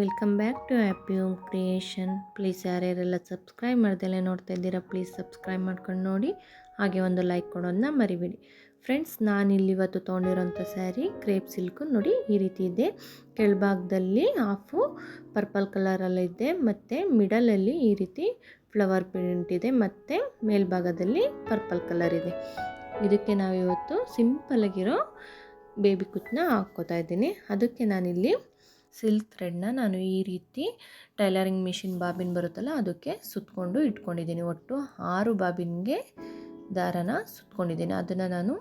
Welcome back to happy home creation. Please ಯಾರ್ಯಾರೆಲ್ಲ subscribe ಮಾಡ್ದೆಲ್ಲ ನೋಡ್ತಾ ಇದ್ದೀರಾ, ಪ್ಲೀಸ್ ಸಬ್ಸ್ಕ್ರೈಬ್ ಮಾಡ್ಕೊಂಡು ನೋಡಿ, ಹಾಗೆ ಒಂದು ಲೈಕ್ ಕೊಡೋದನ್ನ ಮರಿಬೇಡಿ. ಫ್ರೆಂಡ್ಸ್, ನಾನಿಲ್ಲಿ ಇವತ್ತು ತೊಗೊಂಡಿರೋಂಥ ಸ್ಯಾರಿ ಕ್ರೇಪ್ ಸಿಲ್ಕು ನೋಡಿ ಈ ರೀತಿ ಇದೆ. ಕೆಳಭಾಗದಲ್ಲಿ ಹಾಫು ಪರ್ಪಲ್ ಕಲರಲ್ಲಿದೆ ಮತ್ತು ಮಿಡಲಲ್ಲಿ ಈ ರೀತಿ ಫ್ಲವರ್ ಪ್ರಿಂಟ್ ಇದೆ ಮತ್ತು ಮೇಲ್ಭಾಗದಲ್ಲಿ ಪರ್ಪಲ್ ಕಲರ್ ಇದೆ. ಇದಕ್ಕೆ ನಾವಿವತ್ತು ಸಿಂಪಲಾಗಿರೋ ಬೇಬಿ ಕುಚ್ಚನ್ನ ಹಾಕ್ಕೋತಾ ಇದ್ದೀನಿ. ಅದಕ್ಕೆ ನಾನಿಲ್ಲಿ ಸಿಲ್ಕ್ ಥ್ರೆಡ್ನ ನಾನು ಈ ರೀತಿ ಟೈಲರಿಂಗ್ ಮಿಷಿನ್ ಬಾಬಿನ್ ಬರುತ್ತಲ್ಲ ಅದಕ್ಕೆ ಸುತ್ತಕೊಂಡು ಇಟ್ಕೊಂಡಿದ್ದೀನಿ. ಒಟ್ಟು 6 ಬಾಬಿನ್ಗೆ ದಾರನ ಸುತ್ಕೊಂಡಿದ್ದೀನಿ. ಅದನ್ನು ನಾನು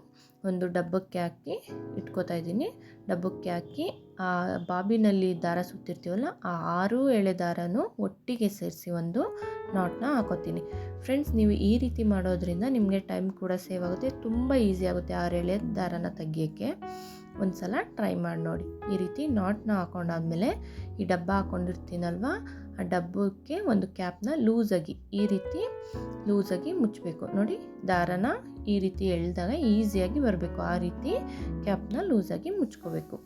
ಒಂದು ಡಬ್ಬಕ್ಕೆ ಹಾಕಿ ಇಟ್ಕೋತಾ ಇದ್ದೀನಿ. ಡಬ್ಬಕ್ಕೆ ಹಾಕಿ ಆ ಬಾಬಿನಲ್ಲಿ ದಾರ ಸುತ್ತಿರ್ತೀವಲ್ಲ ಆ 6 ಎಳೆ ದಾರನೂ ಒಟ್ಟಿಗೆ ಸೇರಿಸಿ ಒಂದು ನಾಟ್ನ ಹಾಕೋತೀನಿ. ಫ್ರೆಂಡ್ಸ್, ನೀವು ಈ ರೀತಿ ಮಾಡೋದ್ರಿಂದ ನಿಮಗೆ ಟೈಮ್ ಕೂಡ ಸೇವ್ ಆಗುತ್ತೆ, ತುಂಬ ಈಸಿ ಆಗುತ್ತೆ 6 ಎಳೆ ದಾರನ ತೆಗಿಯೋಕ್ಕೆ. ಒಂದು ಸಲ ಟ್ರೈ ಮಾಡಿ ನೋಡಿ. ಈ ರೀತಿ ನಾಟ್ನ ಹಾಕೊಂಡಾದ್ಮೇಲೆ ಈ ಡಬ್ಬ ಹಾಕ್ಕೊಂಡಿರ್ತೀನಲ್ವ ಆ ಡಬ್ಬಕ್ಕೆ ಒಂದು ಕ್ಯಾಪ್ನ ಈ ರೀತಿ ಲೂಸಾಗಿ ಮುಚ್ಚಬೇಕು. ನೋಡಿ, ದಾರನ ಈ ರೀತಿ ಎಳೆದಾಗ ಈಸಿಯಾಗಿ ಬರಬೇಕು, ಆ ರೀತಿ ಕ್ಯಾಪ್ನ ಲೂಸಾಗಿ ಮುಚ್ಕೋಬೇಕು.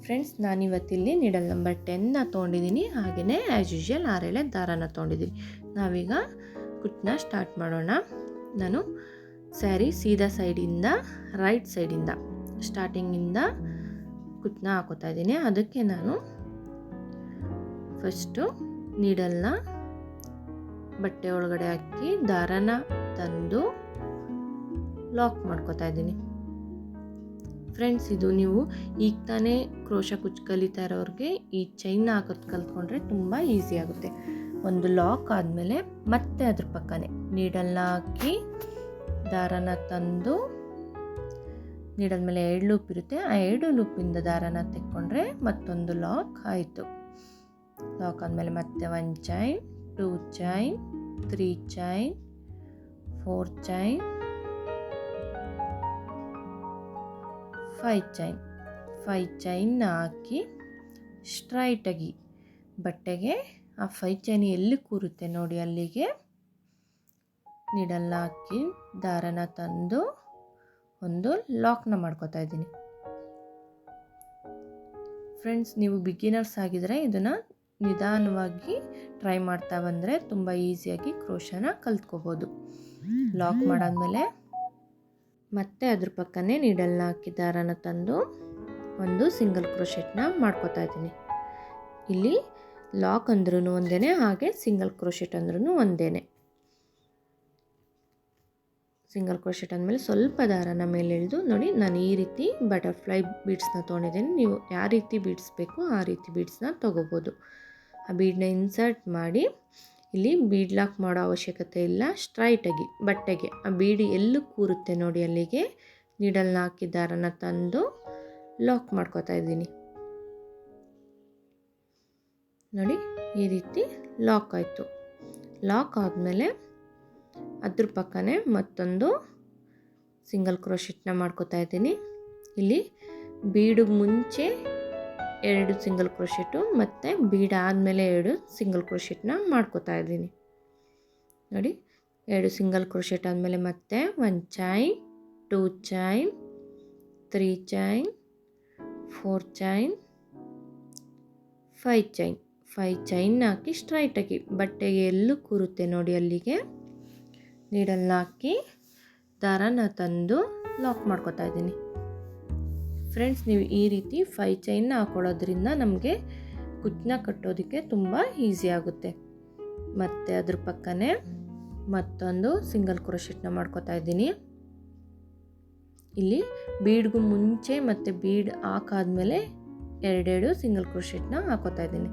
ಫ್ರೆಂಡ್ಸ್, ನಾನಿವತ್ತಿಲ್ಲಿ ನೀಡಲ್ ನಂಬರ್ 10ನ ತೊಗೊಂಡಿದ್ದೀನಿ. ಹಾಗೆಯೇ ಆ್ಯಸ್ ಯೂಶುವಲ್ 6 ಎಳೆ ದಾರನ ತೊಗೊಂಡಿದ್ದೀನಿ. ನಾವೀಗ ಕುಚ್ಚನ್ನ ಸ್ಟಾರ್ಟ್ ಮಾಡೋಣ. ನಾನು ಸ್ಯಾರಿ ಸೀದಾ ಸೈಡಿಂದ ರೈಟ್ ಸೈಡಿಂದ ಸ್ಟಾರ್ಟಿಂಗಿಂದ ಕುಚ್ಚನ್ನ ಹಾಕೋತಾ ಇದ್ದೀನಿ. ಅದಕ್ಕೆ ನಾನು ಫಸ್ಟು ನೀಡಲ್ನ ಬಟ್ಟೆ ಒಳಗಡೆ ಹಾಕಿ ದಾರನ ತಂದು ಲಾಕ್ ಮಾಡ್ಕೋತಾ ಇದ್ದೀನಿ. ಫ್ರೆಂಡ್ಸ್, ಇದು ನೀವು ಈಗ ತಾನೇ ಕ್ರೋಶ ಕುಚ್ಚು ಕಲಿತಾ ಇರೋರಿಗೆ ಈ ಚೈನ್ನ ಹಾಕೋದು ಕಲ್ತ್ಕೊಂಡ್ರೆ ತುಂಬ ಈಸಿ ಆಗುತ್ತೆ. ಒಂದು ಲಾಕ್ ಆದಮೇಲೆ ಮತ್ತೆ ಅದ್ರ ಪಕ್ಕನೇ ನೀಡಲ್ನ ಹಾಕಿ ದಾರನ ತಂದು ನೀಡಲ್ ಮೇಲೆ 2 ಲೂಪ್ ಇರುತ್ತೆ, ಆ 2 ಲೂಪಿಂದ ದಾರನ ತೆಕ್ಕೊಂಡ್ರೆ ಮತ್ತೊಂದು ಲಾಕ್ ಆಯಿತು. ಲಾಕ್ ಆದಮೇಲೆ ಮತ್ತೆ 1 chain, 2 chain, 3 chain, 4 chain, 5 chain. 5 ಚೈನ್ನ ಹಾಕಿ ಸ್ಟ್ರೈಟಾಗಿ ಬಟ್ಟೆಗೆ ಆ 5 ಚೈನ್ ಎಲ್ಲಿ ಕೂರುತ್ತೆ ನೋಡಿ ಅಲ್ಲಿಗೆ ನೀಡಲ್ನ ಹಾಕಿ ದಾರನ ತಂದು ಒಂದು ಲಾಕ್ನ ಮಾಡ್ಕೋತಾ ಇದ್ದೀನಿ. ಫ್ರೆಂಡ್ಸ್, ನೀವು ಬಿಗಿನರ್ಸ್ ಆಗಿದ್ರೆ ಇದನ್ನು ನಿಧಾನವಾಗಿ ಟ್ರೈ ಮಾಡ್ತಾ ಬಂದರೆ ತುಂಬ ಈಸಿಯಾಗಿ ಕ್ರೋಶನ ಕಲ್ತ್ಕೋಬೋದು. ಲಾಕ್ ಮಾಡಾದ್ಮೇಲೆ ಮತ್ತೆ ಅದ್ರ ಪಕ್ಕನೇ ನೀಡಲ್ನ ಹಾಕಿ ದಾರನ ತಂದು ಒಂದು ಸಿಂಗಲ್ ಕ್ರೋಶೆಟ್ನ ಮಾಡ್ಕೋತಾ ಇದ್ದೀನಿ. ಇಲ್ಲಿ ಲಾಕ್ ಅಂದ್ರೂ ಒಂದೇ, ಹಾಗೆ ಸಿಂಗಲ್ ಕ್ರೋಶೆಟ್ ಅಂದ್ರೂ ಒಂದೇ. ಸಿಂಗಲ್ ಕ್ರೋಶೆಟ್ ಆದಮೇಲೆ ಸ್ವಲ್ಪ ದಾರನ ಮೇಲೆ ಎಳೆದು ನೋಡಿ, ನಾನು ಈ ರೀತಿ ಬಟರ್ಫ್ಲೈ ಬೀಡ್ಸ್ನ ತೊಗೊಂಡಿದ್ದೀನಿ. ನೀವು ಯಾವ ರೀತಿ ಬೀಡ್ಸ್ ಬೇಕೋ ಆ ರೀತಿ ಬೀಡ್ಸ್ನ ತೊಗೋಬೋದು. ಆ ಬೀಡನ್ನ ಇನ್ಸರ್ಟ್ ಮಾಡಿ ಇಲ್ಲಿ ಬೀಡ್ ಲಾಕ್ ಮಾಡೋ ಅವಶ್ಯಕತೆ ಇಲ್ಲ. ಸ್ಟ್ರೈಟಾಗಿ ಬಟ್ಟೆಗೆ ಆ ಬೀಡಿ ಎಲ್ಲಿ ಕೂರುತ್ತೆ ನೋಡಿ ಅಲ್ಲಿಗೆ ನೀಡಲ್ನ ಹಾಕಿ ದಾರನ ತಂದು ಲಾಕ್ ಮಾಡ್ಕೋತಾ ಇದ್ದೀನಿ. ನೋಡಿ, ಈ ರೀತಿ ಲಾಕ್ ಆಯಿತು. ಲಾಕ್ ಆದಮೇಲೆ ಅದ್ರ ಪಕ್ಕನೇ ಮತ್ತೊಂದು ಸಿಂಗಲ್ ಕ್ರೋಶೆಟ್ನ ಮಾಡ್ಕೋತಾ ಇದ್ದೀನಿ. ಇಲ್ಲಿ ಬೀಡಿಗೆ ಮುಂಚೆ 2 ಸಿಂಗಲ್ ಕ್ರೋಶೆಟು ಮತ್ತು ಬೀಡ್ ಆದಮೇಲೆ 2 ಸಿಂಗಲ್ ಕ್ರೋಶೆಟ್ನ ಮಾಡ್ಕೋತಾ ಇದ್ದೀನಿ. ನೋಡಿ, 2 ಸಿಂಗಲ್ ಕ್ರೋಶೆಟ್ ಆದಮೇಲೆ ಮತ್ತೆ 1 chain, 2 chain, 3 chain, 4 chain, 5 chain. 5 ಚೈನ್ನ ಹಾಕಿ ಸ್ಟ್ರೈಟಾಗಿ ಬಟ್ಟೆಗೆ ಎಲ್ಲೂ ಕೂರುತ್ತೆ ನೋಡಿ ಅಲ್ಲಿಗೆ ನೀಡಲ್ನ ಹಾಕಿ ದಾರನ ತಂದು ಲಾಕ್ ಮಾಡ್ಕೋತಾ ಇದ್ದೀನಿ. ಫ್ರೆಂಡ್ಸ್, ನೀವು ಈ ರೀತಿ 5 ಚೈನ್ನ ಹಾಕೊಳ್ಳೋದ್ರಿಂದ ನಮಗೆ ಕುಚ್ಚನ್ನ ಕಟ್ಟೋದಕ್ಕೆ ತುಂಬ ಈಸಿ ಆಗುತ್ತೆ. ಮತ್ತು ಅದ್ರ ಪಕ್ಕನೇ ಮತ್ತೊಂದು ಸಿಂಗಲ್ ಕ್ರೋಶೆಟ್ನ ಮಾಡ್ಕೋತಾ ಇದ್ದೀನಿ. ಇಲ್ಲಿ ಬೀಡ್ಗೂ ಮುಂಚೆ ಮತ್ತು ಬೀಡ್ ಹಾಕಾದ್ಮೇಲೆ 2 ಸಿಂಗಲ್ ಕ್ರೋಶೆಟ್ನ ಹಾಕೋತಾ ಇದ್ದೀನಿ.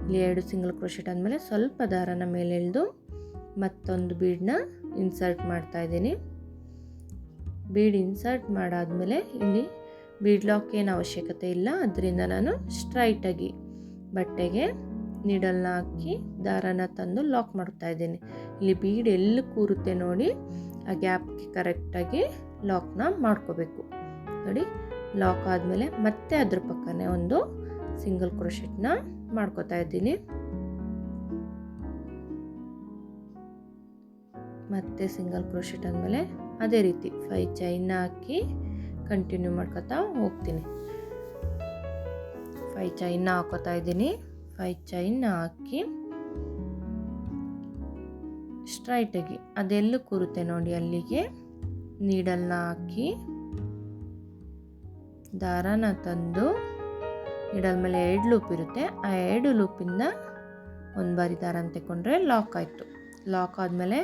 ಇಲ್ಲಿ 2 ಸಿಂಗಲ್ ಕ್ರೋಶೆಟ್ ಆದಮೇಲೆ ಸ್ವಲ್ಪ ದಾರನ ಮೇಲೆ ಎಳೆದು ಮತ್ತೊಂದು ಬೀಡನ್ನ ಇನ್ಸರ್ಟ್ ಮಾಡ್ತಾ ಇದ್ದೀನಿ. ಬೀಡ್ ಇನ್ಸರ್ಟ್ ಮಾಡಾದ್ಮೇಲೆ ಇಲ್ಲಿ ಬೀಡ್ ಲಾಕ್ ಏನು ಅವಶ್ಯಕತೆ ಇಲ್ಲ, ಅದರಿಂದ ನಾನು ಸ್ಟ್ರೈಟಾಗಿ ಬಟ್ಟೆಗೆ ನೀಡಲ್ನ ಹಾಕಿ ದಾರನ ತಂದು ಲಾಕ್ ಮಾಡ್ತಾ ಇದ್ದೀನಿ. ಇಲ್ಲಿ ಬೀಡ್ ಎಲ್ಲಿ ಕೂರುತ್ತೆ ನೋಡಿ ಆ ಗ್ಯಾಪ್ಗೆ ಕರೆಕ್ಟಾಗಿ ಲಾಕ್ನ ಮಾಡ್ಕೋಬೇಕು. ನೋಡಿ, ಲಾಕ್ ಆದಮೇಲೆ ಮತ್ತೆ ಅದ್ರ ಪಕ್ಕನೇ ಒಂದು ಸಿಂಗಲ್ ಕ್ರೋಶೆಟ್ನ ಮಾಡ್ಕೋತಾ ಇದ್ದೀನಿ. ಮತ್ತೆ ಸಿಂಗಲ್ ಕ್ರೋಶೆಟ್ ಆದಮೇಲೆ ಅದೇ ರೀತಿ 5 ಚೈನ್ನ ಹಾಕಿ ಕಂಟಿನ್ಯೂ ಮಾಡ್ಕೊತಾ ಹೋಗ್ತೀನಿ. 5 ಚೈನ್ನ ಹಾಕೋತಾ ಇದ್ದೀನಿ. 5 ಚೈನ್ ಹಾಕಿ ಸ್ಟ್ರೈಟಾಗಿ ಅದೆಲ್ಲೂ ಕೂರುತ್ತೆ ನೋಡಿ ಅಲ್ಲಿಗೆ ನೀಡಲ್ನ ಹಾಕಿ ದಾರಾನ ತಂದು ನೀಡಲ್ ಮೇಲೆ 2 ಲೂಪ್ ಇರುತ್ತೆ. ಆ 2 ಲೂಪಿಂದ ಒಂದು ಬಾರಿ ದಾರನ ತಗೊಂಡ್ರೆ ಲಾಕ್ ಆಯಿತು. ಲಾಕ್ ಆದಮೇಲೆ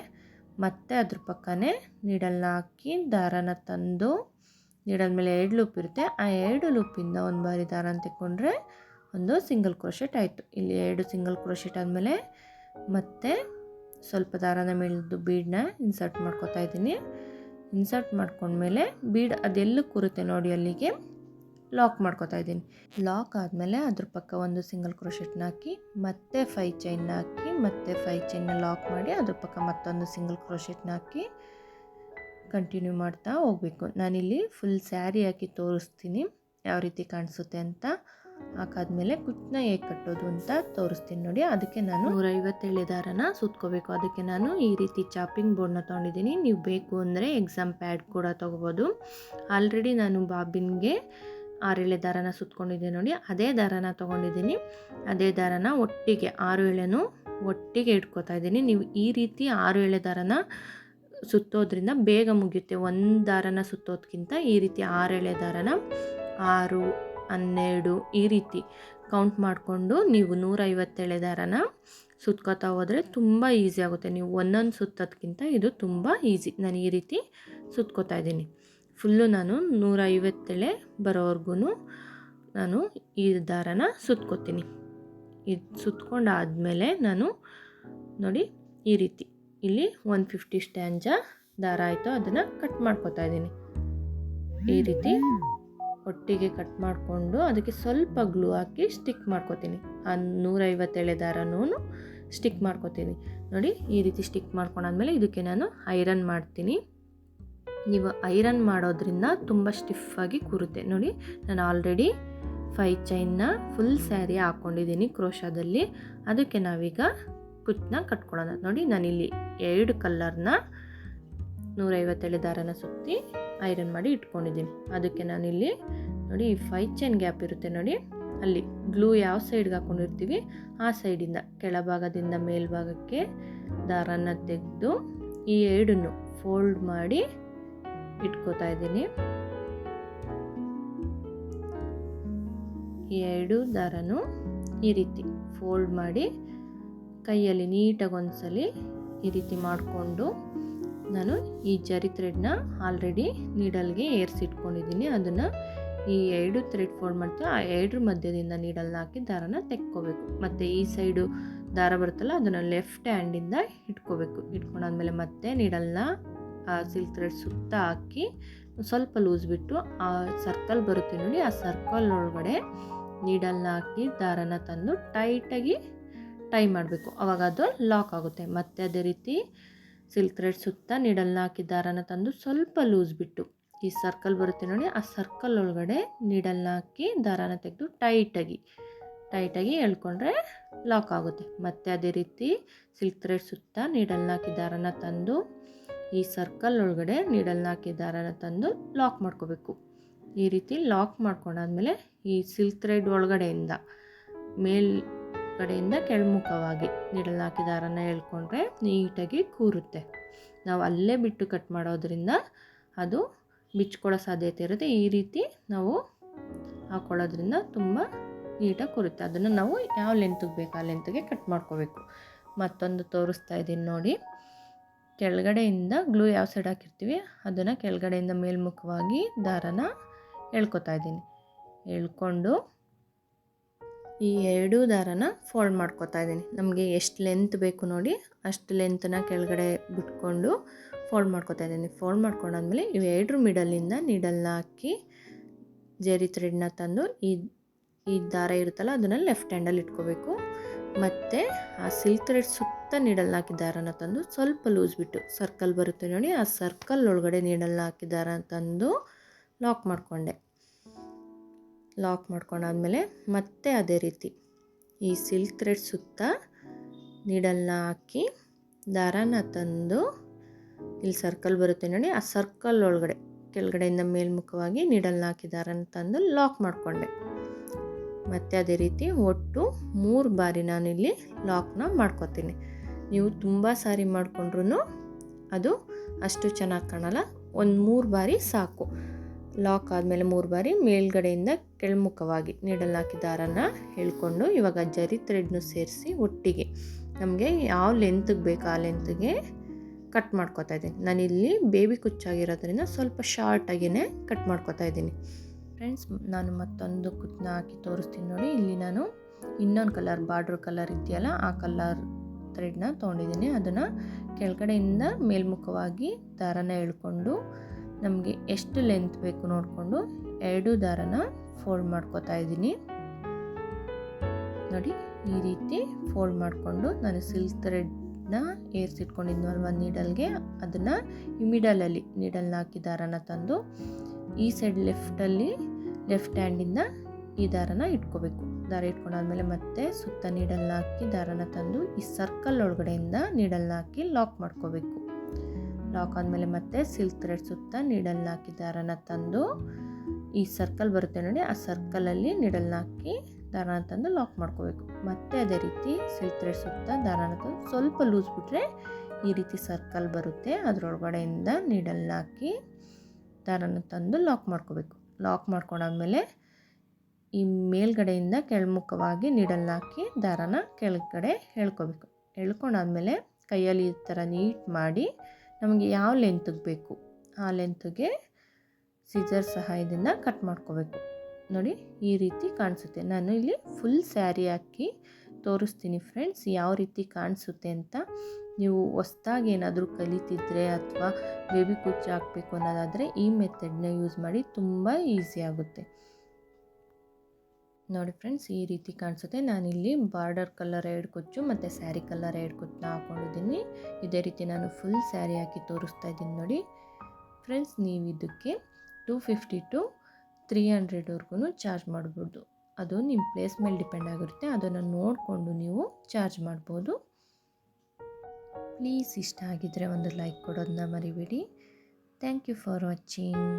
ಮತ್ತೆ ಅದ್ರ ಪಕ್ಕನೇ ನೀಡಲ್ನ ಹಾಕಿ ದಾರನ ತಂದು ನೀಡಲ್ ಮೇಲೆ 2 ಲೂಪ್ ಇರುತ್ತೆ. ಆ 2 ಲೂಪಿಂದ ಒಂದು ಬಾರಿ ದಾರನ ತಗೊಂಡ್ರೆ ಒಂದು ಸಿಂಗಲ್ ಕ್ರೋಶೆಟ್ ಆಯಿತು. ಇಲ್ಲಿ 2 ಸಿಂಗಲ್ ಕ್ರೋಶೆಟ್ ಆದಮೇಲೆ ಮತ್ತೆ ಸ್ವಲ್ಪ ದಾರನ ಮೇಲಿದ್ದು ಬೀಡನ್ನ ಇನ್ಸರ್ಟ್ ಮಾಡ್ಕೊತಾ ಇದ್ದೀನಿ. ಇನ್ಸರ್ಟ್ ಮಾಡ್ಕೊಂಡ್ಮೇಲೆ ಬೀಡ್ ಅದೆಲ್ಲೂ ಕೂರುತ್ತೆ ನೋಡಿ ಅಲ್ಲಿಗೆ ಲಾಕ್ ಮಾಡ್ಕೊತಾ ಇದ್ದೀನಿ. ಲಾಕ್ ಆದಮೇಲೆ ಅದ್ರ ಪಕ್ಕ ಒಂದು ಸಿಂಗಲ್ ಕ್ರೋಶೆಟ್ನ ಹಾಕಿ ಮತ್ತೆ 5 ಚೈನ್ನ ಹಾಕಿ ಮತ್ತೆ 5 ಚೈನ್ನ ಲಾಕ್ ಮಾಡಿ ಅದ್ರ ಪಕ್ಕ ಮತ್ತೊಂದು ಸಿಂಗಲ್ ಕ್ರೋಶೆಟ್ನ ಹಾಕಿ ಕಂಟಿನ್ಯೂ ಮಾಡ್ತಾ ಹೋಗಬೇಕು. ನಾನಿಲ್ಲಿ ಫುಲ್ ಸ್ಯಾರಿ ಹಾಕಿ ತೋರಿಸ್ತೀನಿ ಯಾವ ರೀತಿ ಕಾಣಿಸುತ್ತೆ ಅಂತ. ಹಾಕಾದ್ಮೇಲೆ ಕುಚ್ಚನ್ನ ಹೇಗೆ ಕಟ್ಟೋದು ಅಂತ ತೋರಿಸ್ತೀನಿ ನೋಡಿ. ಅದಕ್ಕೆ ನಾನು 150 ದಾರನ ಸುತ್ಕೋಬೇಕು. ಅದಕ್ಕೆ ನಾನು ಈ ರೀತಿ ಚಾಪಿಂಗ್ ಬೋರ್ಡ್ನ ತೊಗೊಂಡಿದ್ದೀನಿ. ನೀವು ಬೇಕು ಅಂದರೆ ಎಕ್ಸಾಮ್ ಪ್ಯಾಡ್ ಕೂಡ ತೊಗೋಬೋದು. ಆಲ್ರೆಡಿ ನಾನು ಬಾಬಿನ್ಗೆ 6 ದಾರನ ಸುತ್ಕೊಂಡಿದ್ದೆ ನೋಡಿ, ಅದೇ ದಾರನ ತೊಗೊಂಡಿದ್ದೀನಿ. ಅದೇ ದಾರನ ಒಟ್ಟಿಗೆ 6 ಎಳೆನೂ ಒಟ್ಟಿಗೆ ಇಟ್ಕೋತಾ ಇದ್ದೀನಿ. ನೀವು ಈ ರೀತಿ 6 ದಾರನ ಸುತ್ತೋದ್ರಿಂದ ಬೇಗ ಮುಗಿಯುತ್ತೆ. ಒಂದು ದಾರನ ಸುತ್ತೋದ್ಕಿಂತ ಈ ರೀತಿ 6 ದಾರನ 6, 12 ಈ ರೀತಿ ಕೌಂಟ್ ಮಾಡಿಕೊಂಡು ನೀವು 150 ದಾರನ ಸುತ್ಕೋತಾ ಹೋದರೆ ತುಂಬ ಈಸಿ ಆಗುತ್ತೆ. ನೀವು ಒಂದೊಂದು ಸುತ್ತೋದ್ಕಿಂತ ಇದು ತುಂಬ ಈಸಿ. ನಾನು ಈ ರೀತಿ ಸುತ್ಕೋತಾ ಇದ್ದೀನಿ. ಫುಲ್ಲು ನಾನು 150 ಬರೋವರೆಗೂ ನಾನು ಈ ದಾರನ ಸುತ್ಕೋತೀನಿ. ಇದು ಸುತ್ಕೊಂಡಾದಮೇಲೆ ನಾನು ನೋಡಿ ಈ ರೀತಿ ಇಲ್ಲಿ 150 ಸ್ಟ್ಯಾಂಜ ದಾರ ಆಯಿತು, ಅದನ್ನು ಕಟ್ ಮಾಡ್ಕೋತಾ ಇದ್ದೀನಿ. ಈ ರೀತಿ ಒಟ್ಟಿಗೆ ಕಟ್ ಮಾಡಿಕೊಂಡು ಅದಕ್ಕೆ ಸ್ವಲ್ಪ ಗ್ಲೂ ಹಾಕಿ ಸ್ಟಿಕ್ ಮಾಡ್ಕೋತೀನಿ. ಆ 150 ದಾರನೂ ಸ್ಟಿಕ್ ಮಾಡ್ಕೋತೀನಿ ನೋಡಿ. ಈ ರೀತಿ ಸ್ಟಿಕ್ ಮಾಡ್ಕೊಂಡಾದ್ಮೇಲೆ ಇದಕ್ಕೆ ನಾನು ಐರನ್ ಮಾಡ್ತೀನಿ. ನೀವು ಐರನ್ ಮಾಡೋದ್ರಿಂದ ತುಂಬ ಸ್ಟಿಫಾಗಿ ಕೂರುತ್ತೆ ನೋಡಿ. ನಾನು ಆಲ್ರೆಡಿ 5 ಚೈನ್ನ ಫುಲ್ ಸ್ಯಾರಿ ಹಾಕ್ಕೊಂಡಿದ್ದೀನಿ ಕ್ರೋಶಾದಲ್ಲಿ. ಅದಕ್ಕೆ ನಾವೀಗ ಕುಚ್ಚನ್ನ ಕಟ್ಕೊಳ್ಳೋಣ ನೋಡಿ. ನಾನಿಲ್ಲಿ 2 ಕಲರ್ನ 150 ದಾರನ ಸುತ್ತಿ ಐರನ್ ಮಾಡಿ ಇಟ್ಕೊಂಡಿದ್ದೀನಿ. ಅದಕ್ಕೆ ನಾನಿಲ್ಲಿ ನೋಡಿ 5 ಚೈನ್ ಗ್ಯಾಪ್ ಇರುತ್ತೆ ನೋಡಿ, ಅಲ್ಲಿ ಗ್ಲೂ ಯಾವ ಸೈಡ್ಗೆ ಹಾಕ್ಕೊಂಡಿರ್ತೀವಿ ಆ ಸೈಡಿಂದ ಕೆಳಭಾಗದಿಂದ ಮೇಲ್ಭಾಗಕ್ಕೆ ದಾರನ ತೆಗೆದು ಈ 2 ಫೋಲ್ಡ್ ಮಾಡಿ ಇಟ್ಕೋತಾ ಇದ್ದೀನಿ. ಈ 2 ದಾರನು ಈ ರೀತಿ ಫೋಲ್ಡ್ ಮಾಡಿ ಕೈಯಲ್ಲಿ ನೀಟಾಗಿ ಒಂದ್ಸಲಿ ಈ ರೀತಿ ಮಾಡಿಕೊಂಡು ನಾನು ಈ ಜರಿ ಥ್ರೆಡ್ನ ಆಲ್ರೆಡಿ ನೀಡಲ್ಗೆ ಏರಿಸಿಟ್ಕೊಂಡಿದ್ದೀನಿ. ಅದನ್ನು ಈ 2 ಥ್ರೆಡ್ ಫೋಲ್ಡ್ ಮಾಡ್ತೀವಿ, ಆ 2 ಮಧ್ಯದಿಂದ ನೀಡಲ್ನ ಹಾಕಿ ದಾರನ ತೆಕ್ಕೋಬೇಕು. ಮತ್ತು ಈ ಸೈಡು ದಾರ ಬರುತ್ತಲ್ಲ ಅದನ್ನು ಲೆಫ್ಟ್ ಹ್ಯಾಂಡಿಂದ ಇಟ್ಕೋಬೇಕು. ಇಟ್ಕೊಂಡಾದ್ಮೇಲೆ ಮತ್ತೆ ನೀಡಲ್ನ ಆ ಸಿಲ್ಕ್ ಥ್ರೆಡ್ ಸುತ್ತ ಹಾಕಿ ಸ್ವಲ್ಪ ಲೂಸ್ ಬಿಟ್ಟು ಆ ಸರ್ಕಲ್ ಬರುತ್ತೆ ನೋಡಿ, ಆ ಸರ್ಕಲ್ ಒಳಗಡೆ ನೀಡಲ್ನ ಹಾಕಿ ದಾರನ ತಂದು ಟೈಟಾಗಿ ಟೈ ಮಾಡಬೇಕು. ಆವಾಗ ಅದು ಲಾಕ್ ಆಗುತ್ತೆ. ಮತ್ತು ಅದೇ ರೀತಿ ಸಿಲ್ಕ್ ಥ್ರೆಡ್ ಸುತ್ತ ನೀಡಲ್ನ ಹಾಕಿ ದಾರನ ತಂದು ಸ್ವಲ್ಪ ಲೂಸ್ ಬಿಟ್ಟು ಈ ಸರ್ಕಲ್ ಬರುತ್ತೆ ನೋಡಿ, ಆ ಸರ್ಕಲ್ ಒಳಗಡೆ ನೀಡಲ್ನ ಹಾಕಿ ದಾರನ ತೆಗೆದು ಟೈಟಾಗಿ ಎಳ್ಕೊಂಡ್ರೆ ಲಾಕ್ ಆಗುತ್ತೆ. ಮತ್ತು ಅದೇ ರೀತಿ ಸಿಲ್ಕ್ ಥ್ರೆಡ್ ಸುತ್ತ ನೀಡಲ್ನ ಹಾಕಿ ದಾರನ ತಂದು ಈ ಸರ್ಕಲ್ ಒಳಗಡೆ ನೀಡಲ್ನ ಹಾಕಿ ದಾರನ ತಂದು ಲಾಕ್ ಮಾಡ್ಕೋಬೇಕು. ಈ ರೀತಿ ಲಾಕ್ ಮಾಡ್ಕೊಂಡಾದ್ಮೇಲೆ ಈ ಸಿಲ್ಕ್ ಥ್ರೆಡ್ ಒಳಗಡೆಯಿಂದ ಮೇಲ್ಗಡೆಯಿಂದ ಕೆಳಮುಖವಾಗಿ ನೀಡಲ್ನ ಹಾಕಿ ದಾರನ ಎಳ್ಕೊಂಡ್ರೆ ನೀಟಾಗಿ ಕೂರುತ್ತೆ. ನಾವು ಅಲ್ಲೇ ಬಿಟ್ಟು ಕಟ್ ಮಾಡೋದ್ರಿಂದ ಅದು ಬಿಚ್ಕೊಳ್ಳೋ ಸಾಧ್ಯತೆ ಇರುತ್ತೆ. ಈ ರೀತಿ ನಾವು ಹಾಕೊಳ್ಳೋದ್ರಿಂದ ತುಂಬ ನೀಟಾಗಿ ಕೂರುತ್ತೆ. ಅದನ್ನು ನಾವು ಯಾವ ಲೆಂತ್ಗೆ ಬೇಕು ಆ ಲೆಂತ್ಗೆ ಕಟ್ ಮಾಡ್ಕೋಬೇಕು. ಮತ್ತೊಂದು ತೋರಿಸ್ತಾ ಇದ್ದೀನಿ ನೋಡಿ. ಕೆಳಗಡೆಯಿಂದ ಗ್ಲೂ ಯಾವ ಸೈಡ್ ಹಾಕಿರ್ತೀವಿ ಅದನ್ನು ಕೆಳಗಡೆಯಿಂದ ಮೇಲ್ಮುಖವಾಗಿ ದಾರನ ಎಳ್ಕೊತಾ ಇದ್ದೀನಿ. ಎಳ್ಕೊಂಡು ಈ 2 ದಾರನ ಫೋಲ್ಡ್ ಮಾಡ್ಕೊತಾ ಇದ್ದೀನಿ. ನಮಗೆ ಎಷ್ಟು ಲೆಂತ್ ಬೇಕು ನೋಡಿ ಅಷ್ಟು ಲೆಂತನ್ನ ಕೆಳಗಡೆ ಬಿಟ್ಕೊಂಡು ಫೋಲ್ಡ್ ಮಾಡ್ಕೊತಾ ಇದ್ದೀನಿ. ಫೋಲ್ಡ್ ಮಾಡ್ಕೊಂಡಾದ್ಮೇಲೆ ಇವು 2 ಮಿಡಲಿಂದ ನೀಡಲ್ನ ಹಾಕಿ ಜರಿ ಥ್ರೆಡ್ನ ತಂದು ಈ ದಾರ ಇರುತ್ತಲ್ಲ ಅದನ್ನು ಲೆಫ್ಟ್ ಹ್ಯಾಂಡಲ್ಲಿ ಇಟ್ಕೋಬೇಕು. ಮತ್ತು ಆ ಸಿಲ್ಕ್ ಥ್ರೆಡ್ ಸುತ್ತ ನೀಡಲ್ನ ಹಾಕಿ ದಾರನ ತಂದು ಸ್ವಲ್ಪ ಲೂಸ್ ಬಿಟ್ಟು ಸರ್ಕಲ್ ಬರುತ್ತೆ ನೋಡಿ, ಆ ಸರ್ಕಲ್ ಒಳಗಡೆ ನೀಡಲ್ನ ಹಾಕಿ ದಾರನ ತಂದು ಲಾಕ್ ಮಾಡಿಕೊಂಡೆ. ಲಾಕ್ ಮಾಡ್ಕೊಂಡಾದ್ಮೇಲೆ ಮತ್ತೆ ಅದೇ ರೀತಿ ಈ ಸಿಲ್ಕ್ ಥ್ರೆಡ್ ಸುತ್ತ ನೀಡಲ್ನ ಹಾಕಿ ದಾರನ ತಂದು ಇಲ್ಲಿ ಸರ್ಕಲ್ ಬರುತ್ತೆ ನೋಡಿ, ಆ ಸರ್ಕಲ್ ಒಳಗಡೆ ಕೆಳಗಡೆಯಿಂದ ಮೇಲ್ಮುಖವಾಗಿ ನೀಡಲ್ನ ಹಾಕಿ ದಾರನ ತಂದು ಲಾಕ್ ಮಾಡಿಕೊಂಡೆ. ಮತ್ತು ಅದೇ ರೀತಿ ಒಟ್ಟು 3 ಬಾರಿ ನಾನಿಲ್ಲಿ ಲಾಕ್ನ ಮಾಡ್ಕೊತೀನಿ. ನೀವು ತುಂಬ ಸಾರಿ ಮಾಡಿಕೊಂಡ್ರೂ ಅದು ಅಷ್ಟು ಚೆನ್ನಾಗಿ ಕಾಣಲ್ಲ. ಒಂದು 3 ಬಾರಿ ಸಾಕು. ಲಾಕ್ ಆದಮೇಲೆ 3 ಬಾರಿ ಮೇಲ್ಗಡೆಯಿಂದ ಕೆಳಮುಖವಾಗಿ ನೀಡಲ್ ಹಾಕಿ ದಾರನ ಎಳ್ಕೊಂಡು ಇವಾಗ ಜರಿ ಥ್ರೆಡ್ನು ಸೇರಿಸಿ ಒಟ್ಟಿಗೆ ನಮಗೆ ಯಾವ ಲೆಂತ್ಗೆ ಬೇಕು ಆ ಲೆಂತ್ಗೆ ಕಟ್ ಮಾಡ್ಕೊತಾ ಇದ್ದೀನಿ. ನಾನಿಲ್ಲಿ ಬೇಬಿ ಕುಚ್ಚಾಗಿರೋದ್ರಿಂದ ಸ್ವಲ್ಪ ಶಾರ್ಟಾಗಿಯೇ ಕಟ್ ಮಾಡ್ಕೊತಾ ಇದ್ದೀನಿ. ಫ್ರೆಂಡ್ಸ್, ನಾನು ಮತ್ತೊಂದು ಕುಚ್ಚನ್ನ ಹಾಕಿ ತೋರಿಸ್ತೀನಿ ನೋಡಿ. ಇಲ್ಲಿ ನಾನು ಇನ್ನೊಂದು ಕಲರ್ ಬಾರ್ಡ್ರ್ ಕಲರ್ ಇದೆಯಲ್ಲ ಆ ಕಲರ್ ಥ್ರೆಡ್ನ ತೊಗೊಂಡಿದ್ದೀನಿ. ಅದನ್ನು ಕೆಳಗಡೆಯಿಂದ ಮೇಲ್ಮುಖವಾಗಿ ದಾರನ ಎಳ್ಕೊಂಡು ನಮಗೆ ಎಷ್ಟು ಲೆಂತ್ ಬೇಕು ನೋಡಿಕೊಂಡು 2 ದಾರನ ಫೋಲ್ಡ್ ಮಾಡ್ಕೊತಾ ಇದ್ದೀನಿ ನೋಡಿ. ಈ ರೀತಿ ಫೋಲ್ಡ್ ಮಾಡಿಕೊಂಡು ನಾನು ಸಿಲ್ಕ್ ಥ್ರೆಡ್ನ ಏರ್ಸಿಟ್ಕೊಂಡಿದ್ನಲ್ವ ನೀಡಲ್ಗೆ, ಅದನ್ನು ಈ ಮಿಡಲಲ್ಲಿ ನೀಡಲ್ನ ಹಾಕಿ ದಾರನ ತಂದು ಈ ಸೈಡ್ ಲೆಫ್ಟ್ ಹ್ಯಾಂಡಿಂದ ಈ ದಾರನ ಇಟ್ಕೋಬೇಕು. ದಾರ ಇಟ್ಕೊಂಡಾದ್ಮೇಲೆ ಮತ್ತೆ ಸುತ್ತ ನೀಡಲ್ನ ಹಾಕಿ ದಾರನ ತಂದು ಈ ಸರ್ಕಲ್ ಒಳಗಡೆಯಿಂದ ನೀಡಲ್ನ ಹಾಕಿ ಲಾಕ್ ಮಾಡ್ಕೋಬೇಕು. ಲಾಕ್ ಆದಮೇಲೆ ಮತ್ತೆ ಸಿಲ್ಕ್ ಥ್ರೆಡ್ ಸುತ್ತ ನೀಡಲ್ನ ಹಾಕಿ ದಾರನ ತಂದು ಈ ಸರ್ಕಲ್ ಬರುತ್ತೆ ನೋಡಿ, ಆ ಸರ್ಕಲಲ್ಲಿ ನೀಡಲ್ನ ಹಾಕಿ ದಾರನ ತಂದು ಲಾಕ್ ಮಾಡ್ಕೋಬೇಕು. ಮತ್ತೆ ಅದೇ ರೀತಿ ಸಿಲ್ಕ್ ಥ್ರೆಡ್ ಸುತ್ತ ದಾರನ ತಂದು ಸ್ವಲ್ಪ ಲೂಸ್ ಬಿಟ್ಟರೆ ಈ ರೀತಿ ಸರ್ಕಲ್ ಬರುತ್ತೆ. ಅದರೊಳಗಡೆಯಿಂದ ನೀಡಲ್ನ ಹಾಕಿ ದಾರನ ತಂದು ಲಾಕ್ ಮಾಡ್ಕೋಬೇಕು. ಲಾಕ್ ಮಾಡ್ಕೊಂಡಾದ್ಮೇಲೆ ಈ ಮೇಲ್ಗಡೆಯಿಂದ ಕೆಳಮುಖವಾಗಿ ನೀಡಲ್ನ ಹಾಕಿ ದಾರನ ಕೆಳಗಡೆ ಎಳ್ಕೋಬೇಕು. ಎಳ್ಕೊಂಡಾದ್ಮೇಲೆ ಕೈಯಲ್ಲಿ ಈ ಥರ ನೀಟ್ ಮಾಡಿ ನಮಗೆ ಯಾವ ಲೆಂತ್ಗೆ ಬೇಕು ಆ ಲೆಂತ್ಗೆ ಸಿಸರ್ ಸಹಾಯದಿಂದ ಕಟ್ ಮಾಡ್ಕೋಬೇಕು ನೋಡಿ. ಈ ರೀತಿ ಕಾಣಿಸುತ್ತೆ. ನಾನು ಇಲ್ಲಿ ಫುಲ್ ಸ್ಯಾರಿ ಹಾಕಿ ತೋರಿಸ್ತೀನಿ ಫ್ರೆಂಡ್ಸ್, ಯಾವ ರೀತಿ ಕಾಣಿಸುತ್ತೆ ಅಂತ. ನೀವು ಹೊಸ್ದಾಗಿ ಏನಾದರೂ ಕಲಿತಿದ್ರೆ ಅಥವಾ ಬೇಬಿ ಕುಚ್ಚು ಹಾಕಬೇಕು ಅನ್ನೋದಾದರೆ ಈ ಮೆಥಡ್ನ ಯೂಸ್ ಮಾಡಿ, ತುಂಬ ಈಸಿ ಆಗುತ್ತೆ ನೋಡಿ ಫ್ರೆಂಡ್ಸ್. ಈ ರೀತಿ ಕಾಣಿಸುತ್ತೆ. ನಾನಿಲ್ಲಿ ಬಾರ್ಡರ್ ಕಲರ್ 2 ಕುಚ್ಚು ಮತ್ತು ಸ್ಯಾರಿ ಕಲರ್ 2 ಕುಚ್ಚನ್ನ ಹಾಕ್ಕೊಂಡಿದ್ದೀನಿ. ಇದೇ ರೀತಿ ನಾನು ಫುಲ್ ಸ್ಯಾರಿ ಹಾಕಿ ತೋರಿಸ್ತಾ ಇದ್ದೀನಿ ನೋಡಿ ಫ್ರೆಂಡ್ಸ್. ನೀವು ಇದಕ್ಕೆ 250 to 300ವರೆಗೂ ಚಾರ್ಜ್ ಮಾಡ್ಬೋದು. ಅದು ನಿಮ್ಮ ಪ್ಲೇಸ್ ಮೇಲೆ ಡಿಪೆಂಡ್ ಆಗಿರುತ್ತೆ. ಅದನ್ನು ನೋಡಿಕೊಂಡು ನೀವು ಚಾರ್ಜ್ ಮಾಡ್ಬೋದು. ಪ್ಲೀಸ್ ಇಷ್ಟ ಆಗಿದ್ದರೆ ಒಂದು ಲೈಕ್ ಕೊಡೋದನ್ನ ಮರಿಬೇಡಿ. Thank you for watching.